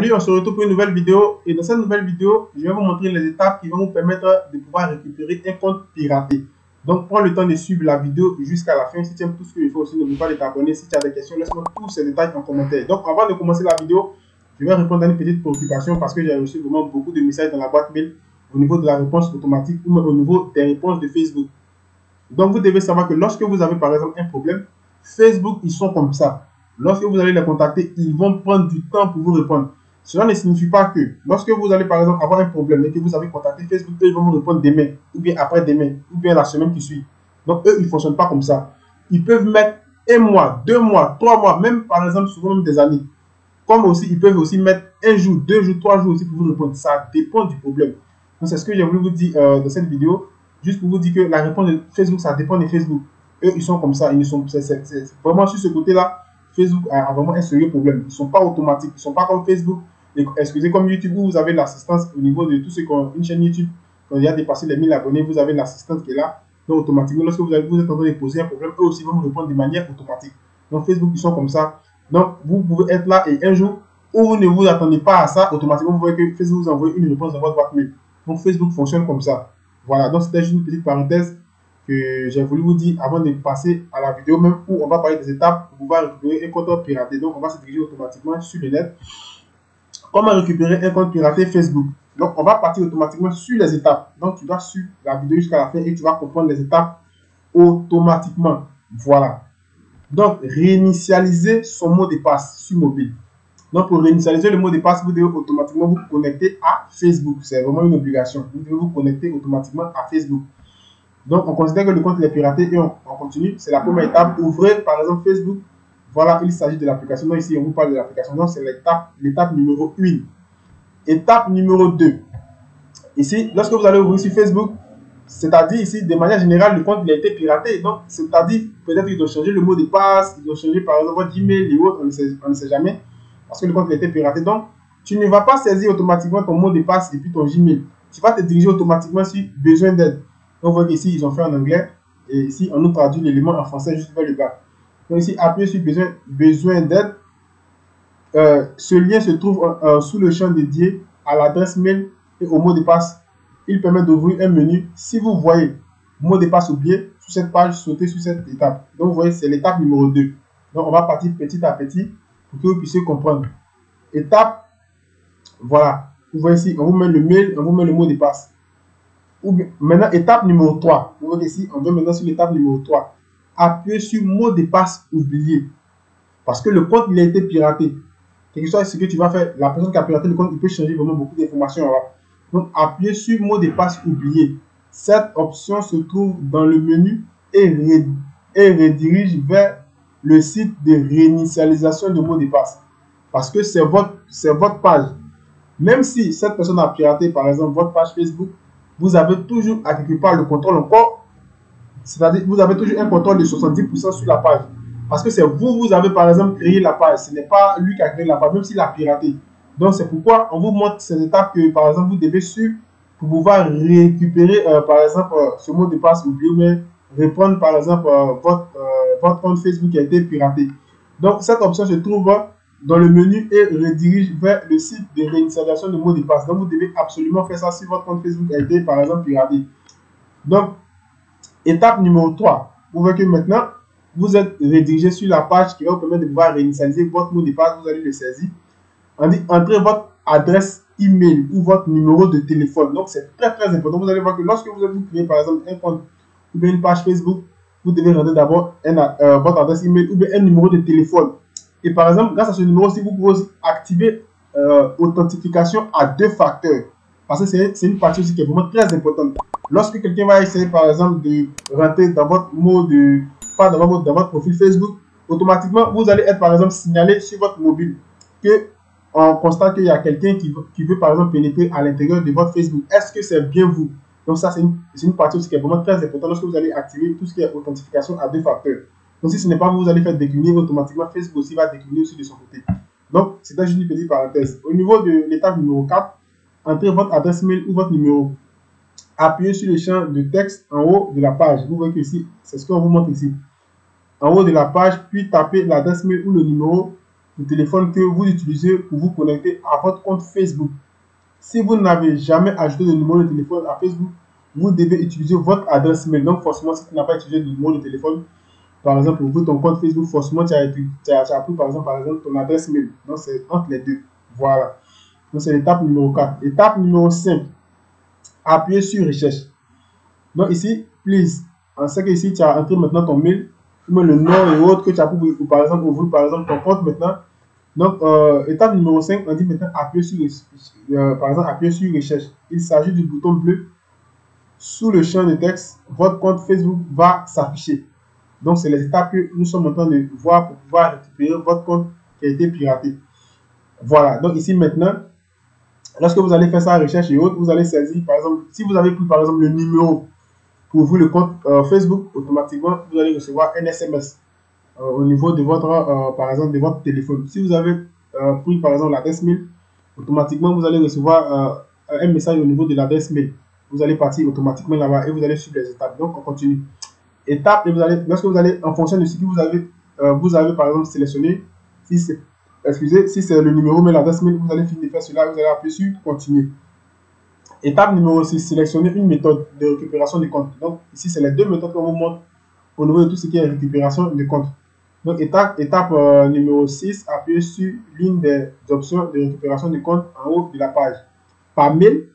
Salut, on se retrouve pour une nouvelle vidéo et dans cette nouvelle vidéo, je vais vous montrer les étapes qui vont vous permettre de pouvoir récupérer un compte piraté. Donc, prends le temps de suivre la vidéo jusqu'à la fin. Si tu aimes tout ce que je fais aussi, n'oublie pas de t'abonner. Si tu as des questions, laisse-moi tous ces détails en commentaire. Donc, avant de commencer la vidéo, je vais répondre à une petite préoccupation parce que j'ai reçu vraiment beaucoup de messages dans la boîte mail au niveau de la réponse automatique ou même au niveau des réponses de Facebook. Donc, vous devez savoir que lorsque vous avez par exemple un problème, Facebook, ils sont comme ça. Lorsque vous allez les contacter, ils vont prendre du temps pour vous répondre. Cela ne signifie pas que lorsque vous allez par exemple avoir un problème et que vous avez contacté Facebook, eux, ils vont vous répondre demain, ou bien après-demain, ou bien la semaine qui suit. Donc, eux, ils ne fonctionnent pas comme ça. Ils peuvent mettre un mois, 2 mois, 3 mois, même par exemple, souvent même des années. Comme aussi, ils peuvent aussi mettre un jour, 2 jours, 3 jours aussi pour vous répondre. Ça dépend du problème. Donc, c'est ce que j'ai voulu vous dire dans cette vidéo. Juste pour vous dire que la réponse de Facebook, ça dépend de Facebook. Eux, ils sont comme ça. Ils ne sont, c'est vraiment sur ce côté-là, Facebook a vraiment un sérieux problème. Ils ne sont pas automatiques. Ils ne sont pas comme Facebook. Excusez, comme YouTube, où vous avez l'assistance au niveau de tout ce qu'on une chaîne YouTube. Quand il y a dépassé les 1000 abonnés, vous avez l'assistance qui est là. Donc, automatiquement, lorsque vous êtes en train de poser un problème, eux aussi vont vous répondre de manière automatique. Donc, Facebook, ils sont comme ça. Donc, vous pouvez être là et un jour, où vous ne vous attendez pas à ça, automatiquement, vous voyez que Facebook vous envoie une réponse dans votre boîte mail. Donc, Facebook fonctionne comme ça. Voilà, donc c'était juste une petite parenthèse que j'ai voulu vous dire avant de passer à la vidéo même où on va parler des étapes pour pouvoir récupérer un compte piraté. Donc, on va se diriger automatiquement sur le net. Comment récupérer un compte piraté Facebook? Donc, on va partir automatiquement sur les étapes. Donc, tu dois suivre la vidéo jusqu'à la fin et tu vas comprendre les étapes automatiquement. Voilà. Donc, réinitialiser son mot de passe sur mobile. Donc, pour réinitialiser le mot de passe, vous devez automatiquement vous connecter à Facebook. C'est vraiment une obligation. Vous devez vous connecter automatiquement à Facebook. Donc, on considère que le compte est piraté et on continue. C'est la première étape. Ouvrez, par exemple, Facebook. Voilà, il s'agit de l'application. Donc, ici, on vous parle de l'application. Donc, c'est l'étape numéro 1. Étape numéro 2. Ici, lorsque vous allez ouvrir sur Facebook, c'est-à-dire ici, de manière générale, le compte il a été piraté. Donc, c'est-à-dire, peut-être qu'ils ont changé le mot de passe, ils ont changé, par exemple, votre Gmail et autres, on ne sait jamais. Parce que le compte a été piraté. Donc, tu ne vas pas saisir automatiquement ton mot de passe et puis ton Gmail. Tu vas te diriger automatiquement sur besoin d'aide. Donc, vous voyez qu'ici, ils ont fait en anglais. Et ici, on nous traduit l'élément en français juste vers le bas. Donc, ici, appuyez sur besoin d'aide. Ce lien se trouve sous le champ dédié à l'adresse mail et au mot de passe. Il permet d'ouvrir un menu. Si vous voyez mot de passe oublié sur cette page, sautez sur cette étape. Donc, vous voyez, c'est l'étape numéro 2. Donc, on va partir petit à petit pour que vous puissiez comprendre. Étape, voilà. Vous voyez ici, on vous met le mail, on vous met le mot de passe. Maintenant, étape numéro 3. Vous voyez ici, on va maintenant sur l'étape numéro 3. Appuyez sur mot de passe oublié. Parce que le compte, il a été piraté. Quelque chose, ce que tu vas faire, la personne qui a piraté le compte, il peut changer vraiment beaucoup d'informations. Donc, appuyez sur mot de passe oublié. Cette option se trouve dans le menu et redirige vers le site de réinitialisation de mot de passe. Parce que c'est votre page. Même si cette personne a piraté, par exemple, votre page Facebook, vous avez toujours à quelque part le contrôle encore. C'est-à-dire, vous avez toujours un contrôle de 70% sur la page. Parce que c'est vous avez par exemple créé la page. Ce n'est pas lui qui a créé la page, même s'il a piraté. Donc, c'est pourquoi on vous montre ces étapes que, par exemple, vous devez suivre pour pouvoir récupérer, par exemple, ce mot de passe oublié, mais reprendre, par exemple, votre compte Facebook qui a été piraté. Donc, cette option se trouve dans le menu et redirige vers le site de réinitialisation de mot de passe. Donc, vous devez absolument faire ça si votre compte Facebook a été, par exemple, piraté. Donc, étape numéro 3. Vous voyez que maintenant, vous êtes redirigé sur la page qui va vous permettre de pouvoir réinitialiser votre mot de passe. Vous allez le saisir. On dit entrez votre adresse email ou votre numéro de téléphone. Donc, c'est très très important. Vous allez voir que lorsque vous avez créé, par exemple, un compte ou bien une page Facebook, vous devez rentrer d'abord votre adresse email ou bien un numéro de téléphone. Et par exemple, grâce à ce numéro, si vous pouvez aussi activer authentification à 2 facteurs. Parce que c'est une partie aussi qui est vraiment très importante. Lorsque quelqu'un va essayer, par exemple, de rentrer dans votre mot de passe, dans votre profil Facebook, automatiquement, vous allez être, par exemple, signalé sur votre mobile que on constate qu'il y a quelqu'un qui veut, par exemple, pénétrer à l'intérieur de votre Facebook. Est-ce que c'est bien vous? Donc, ça, c'est une partie aussi qui est vraiment très importante lorsque vous allez activer tout ce qui est authentification à 2 facteurs. Donc, si ce n'est pas vous, vous allez faire décliner automatiquement. Facebook aussi va décliner aussi de son côté. Donc, c'était juste une petite parenthèse. Au niveau de l'étape numéro 4, entrez votre adresse mail ou votre numéro. Appuyez sur le champ de texte en haut de la page. Vous voyez que ici, c'est ce qu'on vous montre ici. En haut de la page, puis tapez l'adresse mail ou le numéro le téléphone que vous utilisez pour vous connecter à votre compte Facebook. Si vous n'avez jamais ajouté de numéro de téléphone à Facebook, vous devez utiliser votre adresse mail. Donc, forcément, si tu n'as pas utilisé de numéro de téléphone, par exemple, pour ouvrir ton compte Facebook, forcément, tu as appris, par exemple, ton adresse mail. Donc, c'est entre les deux. Voilà. Donc, c'est l'étape numéro 4. Étape numéro 5, appuyez sur recherche. Donc, ici, please, on sait que ici, tu as entré maintenant ton mail, le nom et autres que tu as pour par exemple, ouvrir, par exemple, ton compte maintenant. Donc, étape numéro 5, on dit maintenant appuyer sur, par exemple, appuyer sur recherche. Il s'agit du bouton bleu sous le champ de texte. Votre compte Facebook va s'afficher. Donc, c'est les étapes que nous sommes en train de voir pour pouvoir récupérer votre compte qui a été piraté. Voilà. Donc, ici maintenant, lorsque vous allez faire sa recherche et autres, vous allez saisir, par exemple, si vous avez pris par exemple le numéro pour ouvrir le compte Facebook, automatiquement, vous allez recevoir un SMS. Au niveau de votre, par exemple, de votre téléphone. Si vous avez pris, par exemple, l'adresse mail, automatiquement, vous allez recevoir un message au niveau de l'adresse mail. Vous allez partir automatiquement là-bas et vous allez suivre les étapes. Donc, on continue. Étape, et vous allez, lorsque vous allez, en fonction de ce que vous avez, par exemple, sélectionné, si c'est, excusez, si c'est le numéro, mais l'adresse mail, vous allez finir de faire cela, vous allez appuyer sur continuer. Étape numéro 6, sélectionner une méthode de récupération de compte. Donc, ici, c'est les deux méthodes qu'on vous montre au niveau de tout ce qui est récupération de compte. Donc, étape numéro 6, appuyez sur l'une des options de récupération de compte en haut de la page. Par mail,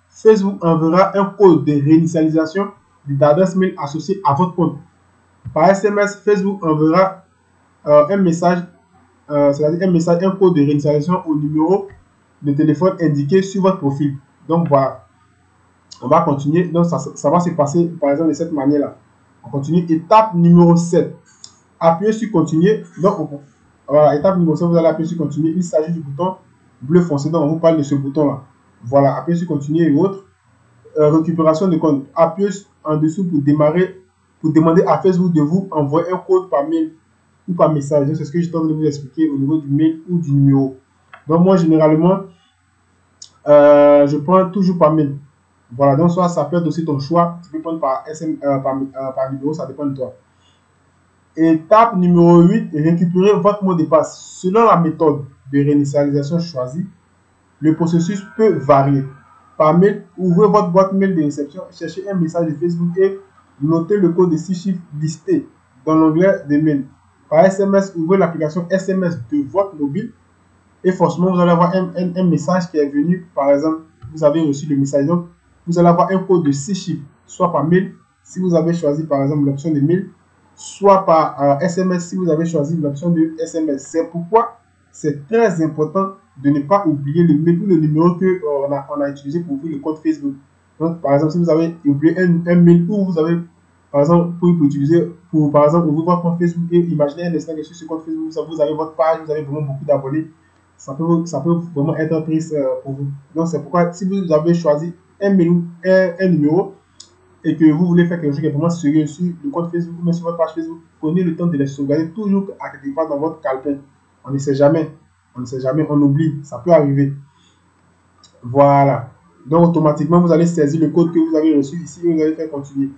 Facebook enverra un code de réinitialisation d'adresse mail associé à votre compte. Par SMS, Facebook enverra un message, c'est-à-dire un code de réinitialisation au numéro de téléphone indiqué sur votre profil. Donc, voilà. On va continuer. Donc, ça va se passer, par exemple, de cette manière-là. On continue. Étape numéro 7. Appuyez sur continuer. Donc, voilà, étape numéro 7, vous allez appuyer sur continuer. Il s'agit du bouton bleu foncé. Donc, on vous parle de ce bouton-là. Voilà, appuyez sur continuer et autres. Récupération de compte. Appuyez en dessous pour démarrer, pour demander à Facebook de vous envoyer un code par mail ou par message. C'est ce que je tente de vous expliquer au niveau du mail ou du numéro. Donc, moi, généralement, je prends toujours par mail. Voilà, donc soit ça peut être aussi ton choix. Tu peux prendre par numéro, ça dépend de toi. Étape numéro 8, récupérer votre mot de passe. Selon la méthode de réinitialisation choisie, le processus peut varier. Par mail, ouvrez votre boîte mail de réception, cherchez un message de Facebook et notez le code de 6 chiffres listé dans l'onglet de mail. Par SMS, ouvrez l'application SMS de votre mobile et forcément, vous allez avoir un message qui est venu. Par exemple, vous avez reçu le message. Donc, vous allez avoir un code de 6 chiffres, soit par mail, si vous avez choisi par exemple l'option de mail, soit par SMS si vous avez choisi l'option de SMS. C'est pourquoi c'est très important de ne pas oublier le mail ou le numéro que on a utilisé pour ouvrir le compte Facebook. Donc, par exemple, si vous avez oublié un mail ou vous avez, par exemple, pour utiliser, pour par exemple, ouvrir votre compte Facebook et imaginez un instant que sur ce compte Facebook, vous avez votre page, vous avez vraiment beaucoup d'abonnés, ça peut vraiment être triste pour vous. Donc, c'est pourquoi si vous avez choisi un mail ou un numéro, et que vous voulez faire quelque chose qui est vraiment sérieux sur le compte Facebook ou même sur votre page Facebook, prenez le temps de les sauvegarder toujours à quelque part dans votre calepin. On ne sait jamais. On ne sait jamais, on oublie. Ça peut arriver. Voilà. Donc, automatiquement, vous allez saisir le code que vous avez reçu ici et vous allez faire continuer.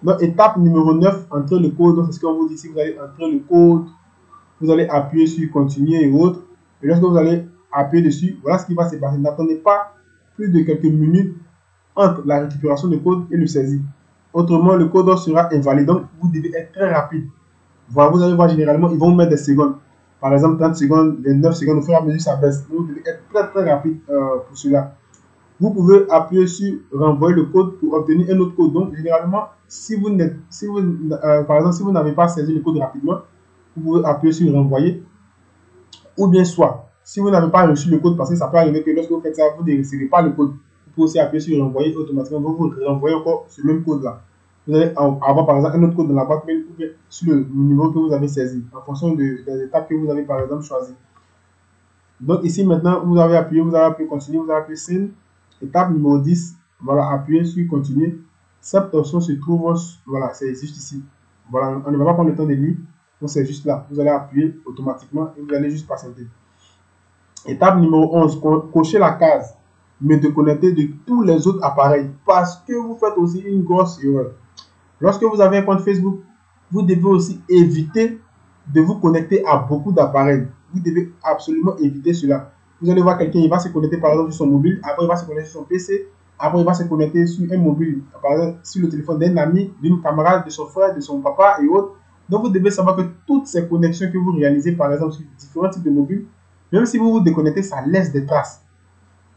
Donc, étape numéro 9, entrez le code. Donc, c'est ce qu'on vous dit ici. Vous allez entrer le code. Vous allez appuyer sur continuer et autres. Et lorsque vous allez appuyer dessus, voilà ce qui va se passer. N'attendez pas plus de quelques minutes entre la récupération de code et le saisie. Autrement, le code sera invalide. Donc, vous devez être très rapide. Voilà, vous allez voir généralement, ils vont mettre des secondes. Par exemple, 30 secondes, 29 secondes, au fur et à mesure, ça baisse. Donc, vous devez être très, très rapide pour cela. Vous pouvez appuyer sur renvoyer le code pour obtenir un autre code. Donc, généralement, par exemple, si vous n'avez pas saisi le code rapidement, vous pouvez appuyer sur renvoyer. Ou bien soit, si vous n'avez pas reçu le code, parce que ça peut arriver que lorsque vous faites ça, vous ne recevez pas le code. Vous pouvez aussi appuyer sur renvoyer automatiquement, vous renvoyez encore ce même code-là. Vous allez avoir par exemple un autre code dans la boîte mail ou bien sur le numéro que vous avez saisi, en fonction des étapes que vous avez par exemple choisies. Donc ici maintenant, vous avez appuyé continuer, vous avez appuyé send. Étape numéro 10, voilà, appuyez sur continuer. Cette option se trouve, voilà, c'est juste ici. Voilà, on ne va pas prendre le temps de lire, donc c'est juste là. Vous allez appuyer automatiquement et vous allez juste patienter. Étape numéro 11, cochez la case me déconnecter de tous les autres appareils parce que vous faites aussi une grosse erreur. Lorsque vous avez un compte Facebook, vous devez aussi éviter de vous connecter à beaucoup d'appareils. vous devez absolument éviter cela. Vous allez voir quelqu'un, il va se connecter par exemple sur son mobile, après il va se connecter sur son PC, après il va se connecter sur un mobile, par exemple sur le téléphone d'un ami, d'une camarade, de son frère, de son papa et autres. Donc vous devez savoir que toutes ces connexions que vous réalisez par exemple sur différents types de mobiles, même si vous vous déconnectez, ça laisse des traces.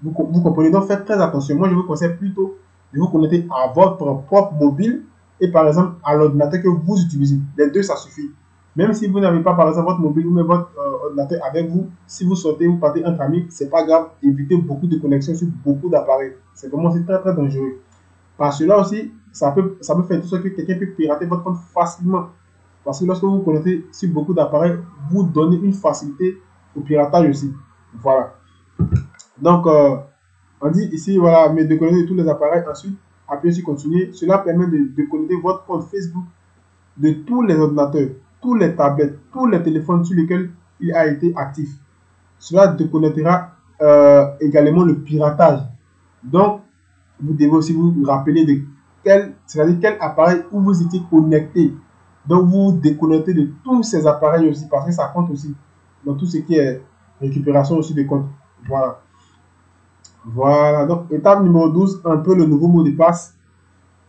Vous comprenez, donc faites très attention. Moi je vous conseille plutôt de vous connecter à votre propre mobile et par exemple à l'ordinateur que vous utilisez. Les deux, ça suffit. Même si vous n'avez pas par exemple votre mobile ou même votre ordinateur avec vous, si vous sortez, vous partez entre amis, c'est pas grave. Évitez beaucoup de connexions sur beaucoup d'appareils. C'est vraiment très très dangereux. Parce que là aussi, ça peut faire tout ça que quelqu'un peut pirater votre compte facilement. Parce que lorsque vous vous connectez sur beaucoup d'appareils, vous donnez une facilité au piratage aussi. Voilà. Donc, on dit ici, voilà, mais déconnecter tous les appareils. Ensuite, appuyez sur continuer. Cela permet de déconnecter votre compte Facebook de tous les ordinateurs, tous les tablettes, tous les téléphones sur lesquels il a été actif. Cela déconnectera également le piratage. Donc, vous devez aussi vous rappeler de c'est-à-dire quel appareil où vous étiez connecté. Donc, vous déconnectez de tous ces appareils aussi parce que ça compte aussi dans tout ce qui est récupération aussi de comptes. Voilà. Voilà, donc étape numéro 12, entrez le nouveau mot de passe.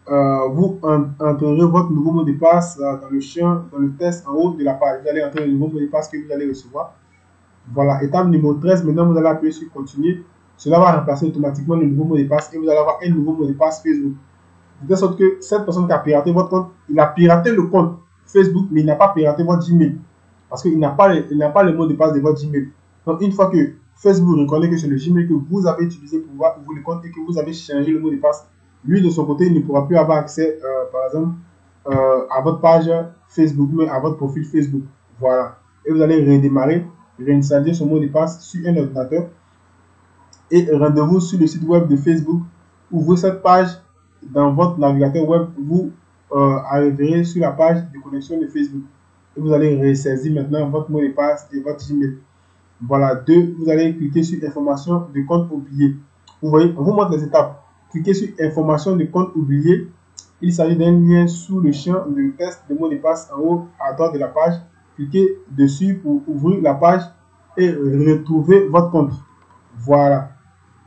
Vous entrerez votre nouveau mot de passe dans le champ, dans le test en haut de la page. Vous allez entrer le nouveau mot de passe que vous allez recevoir. Voilà, étape numéro 13, maintenant vous allez appuyer sur continuer. Cela va remplacer automatiquement le nouveau mot de passe et vous allez avoir un nouveau mot de passe Facebook. De telle sorte que cette personne qui a piraté votre compte, il a piraté le compte Facebook, mais il n'a pas piraté votre Gmail. Parce qu'il n'a pas le mot de passe de votre Gmail. Donc, une fois que Facebook reconnaît que c'est le Gmail que vous avez utilisé pour voir le compte et que vous avez changé le mot de passe, lui, de son côté, il ne pourra plus avoir accès, par exemple, à votre page Facebook, mais à votre profil Facebook. Voilà. Et vous allez redémarrer, réinstaller son mot de passe sur un ordinateur et rendez-vous sur le site web de Facebook. Ouvrez cette page dans votre navigateur web, vous arriverez sur la page de connexion de Facebook. Et vous allez ressaisir maintenant votre mot de passe et votre Gmail. Voilà, 2, vous allez cliquer sur information de compte oublié. Vous voyez, on vous montre les étapes. Cliquez sur information de compte oublié. Il s'agit d'un lien sous le champ de test de mot de passe en haut à droite de la page. Cliquez dessus pour ouvrir la page et retrouver votre compte. Voilà.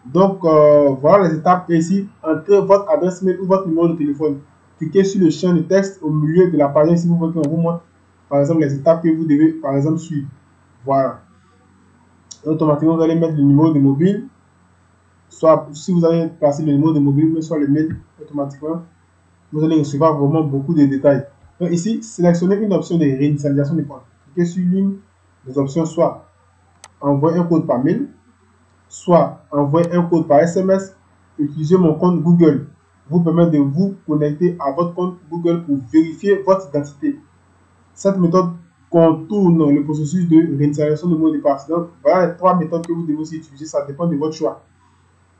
Donc, voilà les étapes. Et ici, entrez votre adresse mail ou votre numéro de téléphone. Cliquez sur le champ de texte au milieu de la page si vous voulez qu'on vous montre, par exemple, les étapes que vous devez, par exemple, suivre. Voilà. Automatiquement, vous allez mettre le numéro de mobile. Soit, si vous avez placé le numéro de mobile, mais soit le mail, automatiquement, vous allez recevoir vraiment beaucoup de détails. Donc, ici, sélectionnez une option de réinitialisation de compte. Cliquez sur l'une des options, soit envoyer un code par mail, soit envoyer un code par SMS, utiliser mon compte Google. Vous permet de vous connecter à votre compte Google pour vérifier votre identité. Cette méthode contourne le processus de réinitialisation de mot de passe. Donc, voilà les 3 méthodes que vous devez aussi utiliser. Ça dépend de votre choix.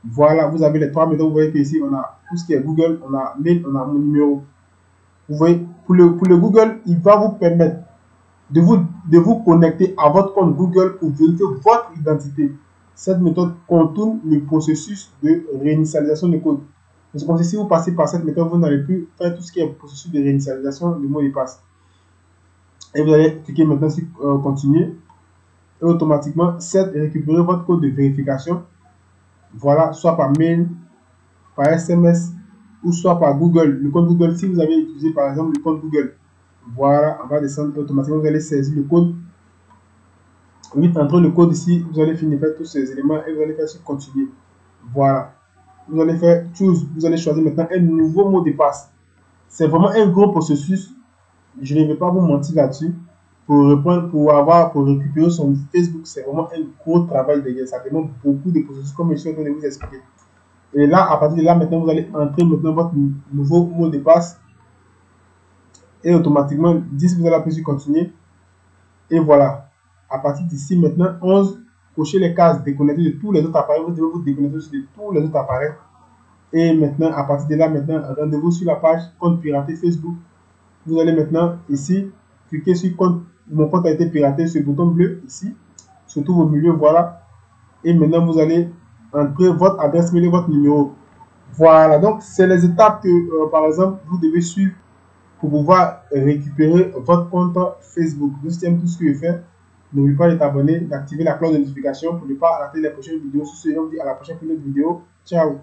Voilà, vous avez les 3 méthodes. Vous voyez qu'ici, on a tout ce qui est Google, on a mail, on a mon numéro. Vous voyez, pour le Google, il va vous permettre de vous connecter à votre compte Google pour vérifier votre identité. Cette méthode contourne le processus de réinitialisation de code. C'est comme si vous passez par cette méthode, vous n'allez plus faire tout ce qui est processus de réinitialisation de mot de passe. Et vous allez cliquer maintenant sur continuer. Et automatiquement, c'est récupérer votre code de vérification. Voilà, soit par mail, par SMS ou soit par Google. Le compte Google, si vous avez utilisé par exemple le compte Google. Voilà, on va descendre automatiquement, vous allez saisir le code. Oui, entrez le code ici, vous allez finir faire tous ces éléments et vous allez faire sur continuer. Voilà. Vous allez faire choose, vous allez choisir maintenant un nouveau mot de passe. C'est vraiment un gros processus. Je ne vais pas vous mentir là-dessus. Pour récupérer son Facebook, c'est vraiment un gros travail derrière. Ça demande beaucoup de processus, comme je suis en train de vous expliquer. Et là, à partir de là, maintenant, vous allez entrer maintenant votre nouveau mot de passe. Et automatiquement, 10, vous allez appuyer sur continuer. Et voilà. À partir d'ici, maintenant, 11, cochez les cases, déconnecter de tous les autres appareils. Vous devez vous déconnecter de tous les autres appareils. Et maintenant, à partir de là, maintenant, rendez-vous sur la page compte piraté Facebook. Vous allez maintenant ici, cliquer sur compte. Mon compte a été piraté, ce bouton bleu ici, se trouve au milieu, voilà. Et maintenant, vous allez entrer votre adresse mail et votre numéro. Voilà, donc c'est les étapes que, par exemple, vous devez suivre pour pouvoir récupérer votre compte Facebook. Donc, si tu aimes tout ce que je fais, N'oublie pas de t'abonner, d'activer la cloche de notification pour ne pas rater les prochaines vidéos. Sur ce, on se dit à la prochaine pour une autre vidéo. Ciao!